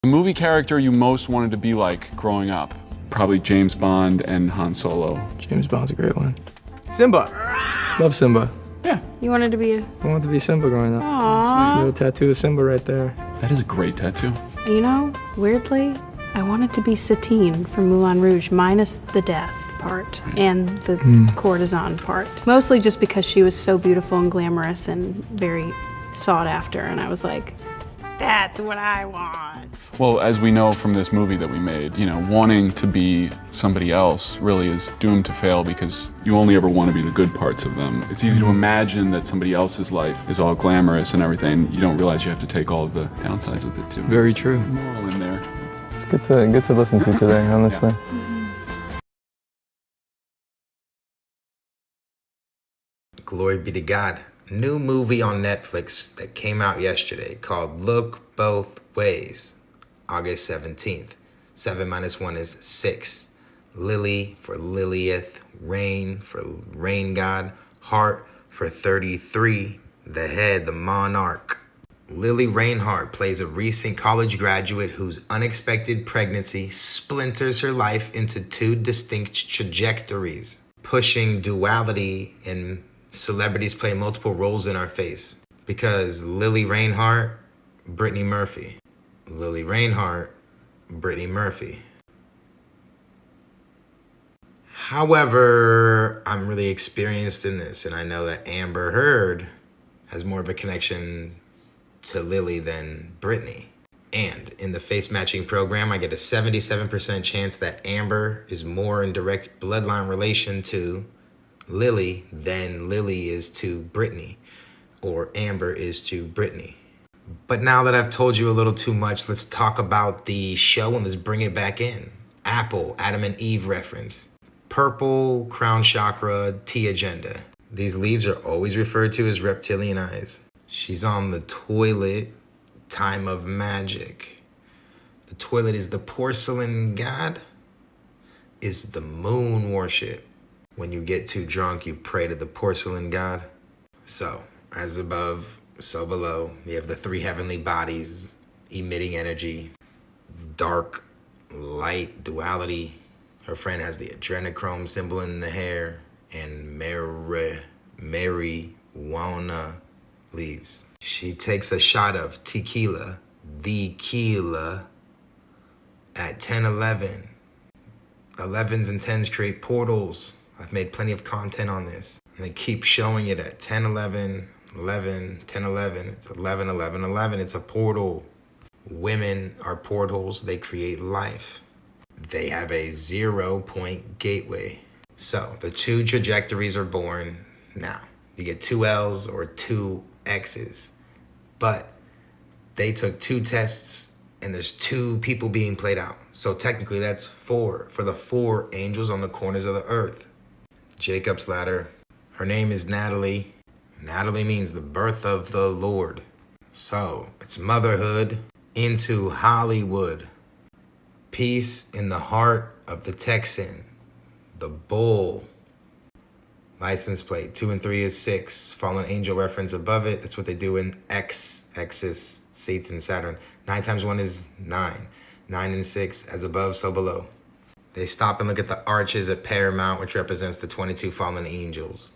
The movie character you most wanted to be like growing up? Probably James Bond and Han Solo. James Bond's a great one. Simba. Love Simba. Yeah. You wanted to be I wanted to be Simba growing up. Aww. Little tattoo of Simba right there. That is a great tattoo. You know, weirdly, I wanted to be Satine from Moulin Rouge, minus the death part and the courtesan part. Mostly just because she was so beautiful and glamorous and very sought after, and I was like, that's what I want. Well, as we know from this movie that we made, you know, wanting to be somebody else really is doomed to fail because you only ever want to be the good parts of them. It's easy to imagine that somebody else's life is all glamorous and everything. You don't realize you have to take all of the downsides with it too. Very true. Moral in there. It's good to listen to today, honestly. Yeah. Glory be to God. New movie on Netflix that came out yesterday called Look Both Ways, August 17th. 7 minus 1 is 6. Lily for Lilith, Rain for Rain God, Heart for 33, the head, the monarch. Lily Reinhardt plays a recent college graduate whose unexpected pregnancy splinters her life into two distinct trajectories, pushing duality and celebrities play multiple roles in our face. Because Lily Reinhardt, Brittany Murphy. Lily Reinhardt, Brittany Murphy. However, I'm really experienced in this, and I know that Amber Heard has more of a connection to Lily than Brittany. And in the face matching program, I get a 77% chance that Amber is more in direct bloodline relation to Lily than Lily is to Brittany, or Amber is to Brittany. But now that I've told you a little too much, let's talk about the show and let's bring it back in. Apple, Adam and Eve reference. Purple, crown chakra, T agenda. These leaves are always referred to as reptilian eyes. She's on the toilet, time of magic. The toilet is the porcelain god, is the moon worship. When you get too drunk, you pray to the porcelain god. So, as above, so below. You have the three heavenly bodies emitting energy. Dark, light, duality. Her friend has the adrenochrome symbol in the hair. And marijuana leaves. She takes a shot of tequila, the Keela, at 10:11. 11s and 10s create portals. I've made plenty of content on this. And they keep showing it at 10:11, 11, 10:11. It's 11, 11, 11. It's a portal. Women are portals. They create life. They have a 0-point gateway. So the two trajectories are born. Now, you get 2 L's or 2 X's. But they took 2 tests and there's 2 people being played out. So technically that's 4 for the 4 angels on the corners of the earth. Jacob's ladder. Her name is Natalie. Natalie means the birth of the Lord. So it's motherhood into Hollywood. Peace in the heart of the Texan. The bull. License plate 2 and 3 is 6. Fallen angel reference above it. That's what they do in Exodus, seats in Saturn. 9 times 1 is 9. 9 and 6, as above, so below. They stop and look at the arches at Paramount, which represents the 22 fallen angels.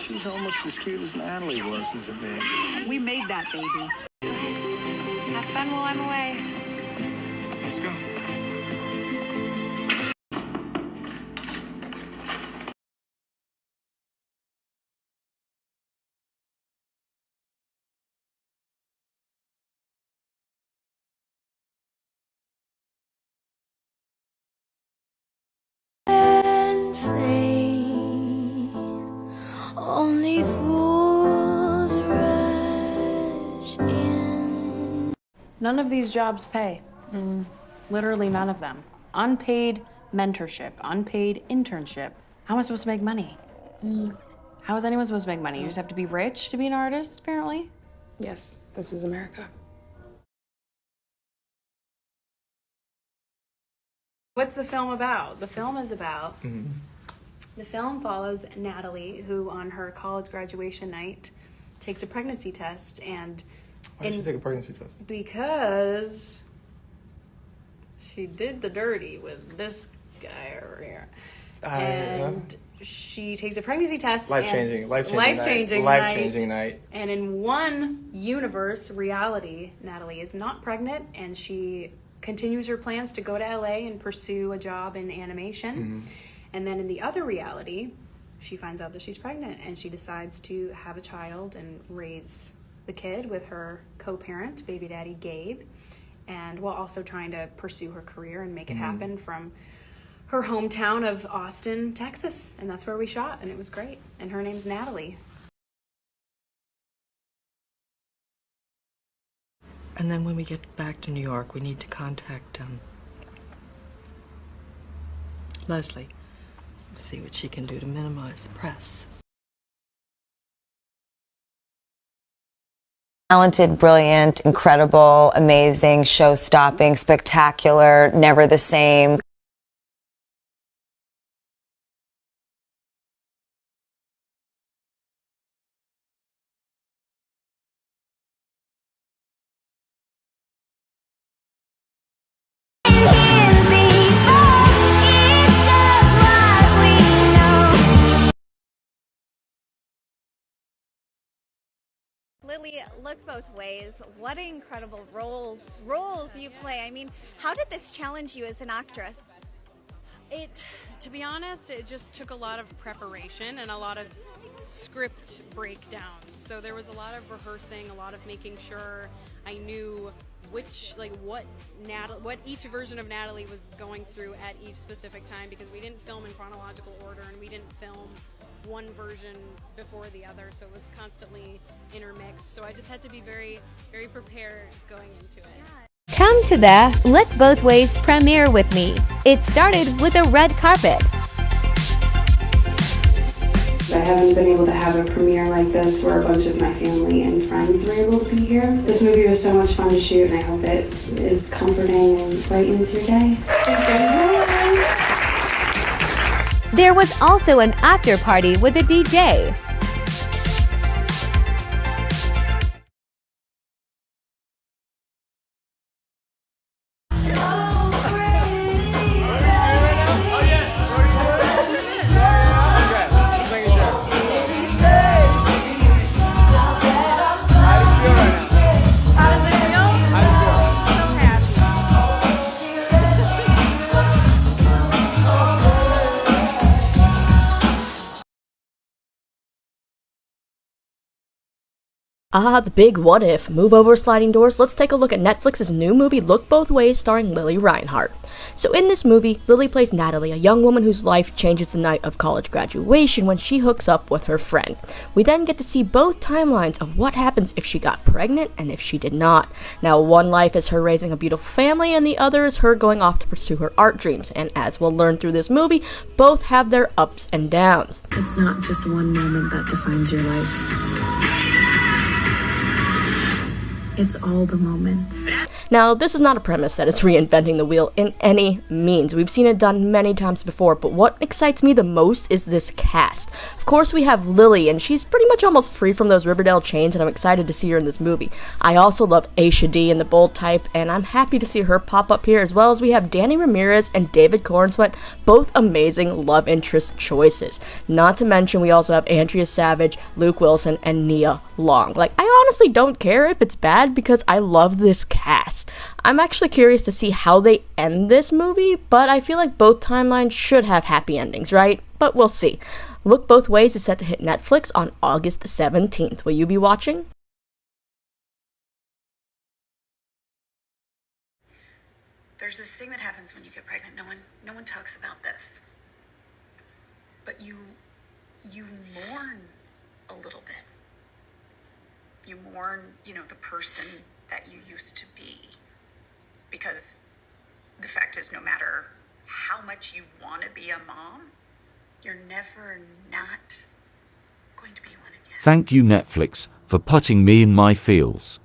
She's almost as cute as Natalie was as a baby. We made that baby. have fun while I'm away. Let's go. Only fools rush in. None of these jobs pay. Literally none of them. Unpaid mentorship, unpaid internship. How am I supposed to make money? How is anyone supposed to make money? You just have to be rich to be an artist, apparently? Yes, this is America. What's the film about? The film is about The film follows Natalie, who on her college graduation night takes a pregnancy test, and Why did she take a pregnancy test? because she did the dirty with this guy over here. And she takes a pregnancy test. Life-changing night. And in one universe, reality, Natalie is not pregnant, and she continues her plans to go to LA and pursue a job in animation. And then in the other reality, she finds out that she's pregnant, and she decides to have a child and raise the kid with her co-parent, baby daddy Gabe, and while also trying to pursue her career and make it happen from her hometown of Austin, Texas. And that's where we shot, and it was great. And her name's Natalie. And then when we get back to New York, we need to contact Leslie to see what she can do to minimize the press. Talented, brilliant, incredible, amazing, show-stopping, spectacular, never the same. Lily, look both ways. What incredible roles you play. I mean, how did this challenge you as an actress? To be honest, it just took a lot of preparation and a lot of script breakdowns. So there was a lot of rehearsing, a lot of making sure I knew what each version of Natalie was going through at each specific time, because we didn't film in chronological order and we didn't film one version before the other, so it was constantly intermixed. So I just had to be very, very prepared going into it. Come to the Look Both Ways premiere with me. It started with a red carpet. I haven't been able to have a premiere like this where a bunch of my family and friends were able to be here. This movie was so much fun to shoot, and I hope it is comforting and brightens your day. There was also an after party with a DJ. The big what if. Move over sliding doors. Let's take a look at Netflix's new movie Look Both Ways, starring Lily Reinhart. So in this movie, Lily plays Natalie, a young woman whose life changes the night of college graduation when she hooks up with her friend. We then get to see both timelines of what happens if she got pregnant and if she did not. Now, one life is her raising a beautiful family, and the other is her going off to pursue her art dreams. And as we'll learn through this movie, both have their ups and downs. It's not just one moment that defines your life. It's all the moments. Now, this is not a premise that is reinventing the wheel in any means. We've seen it done many times before, but what excites me the most is this cast. Of course, we have Lily, and she's pretty much almost free from those Riverdale chains, and I'm excited to see her in this movie. I also love Aisha D in The Bold Type, and I'm happy to see her pop up here, as well as we have Danny Ramirez and David Cornsweet, both amazing love interest choices. Not to mention, we also have Andrea Savage, Luke Wilson, and Nia Long. Like, I honestly don't care if it's bad, because I love this cast. I'm actually curious to see how they end this movie, but I feel like both timelines should have happy endings, right? But we'll see. Look Both Ways is set to hit Netflix on August 17th. Will you be watching? There's this thing that happens when you get pregnant. No one talks about this. But you mourn a little bit. You mourn, the person that you used to be. Because the fact is, no matter how much you want to be a mom, you're never not going to be one again. Thank you, Netflix, for putting me in my feels.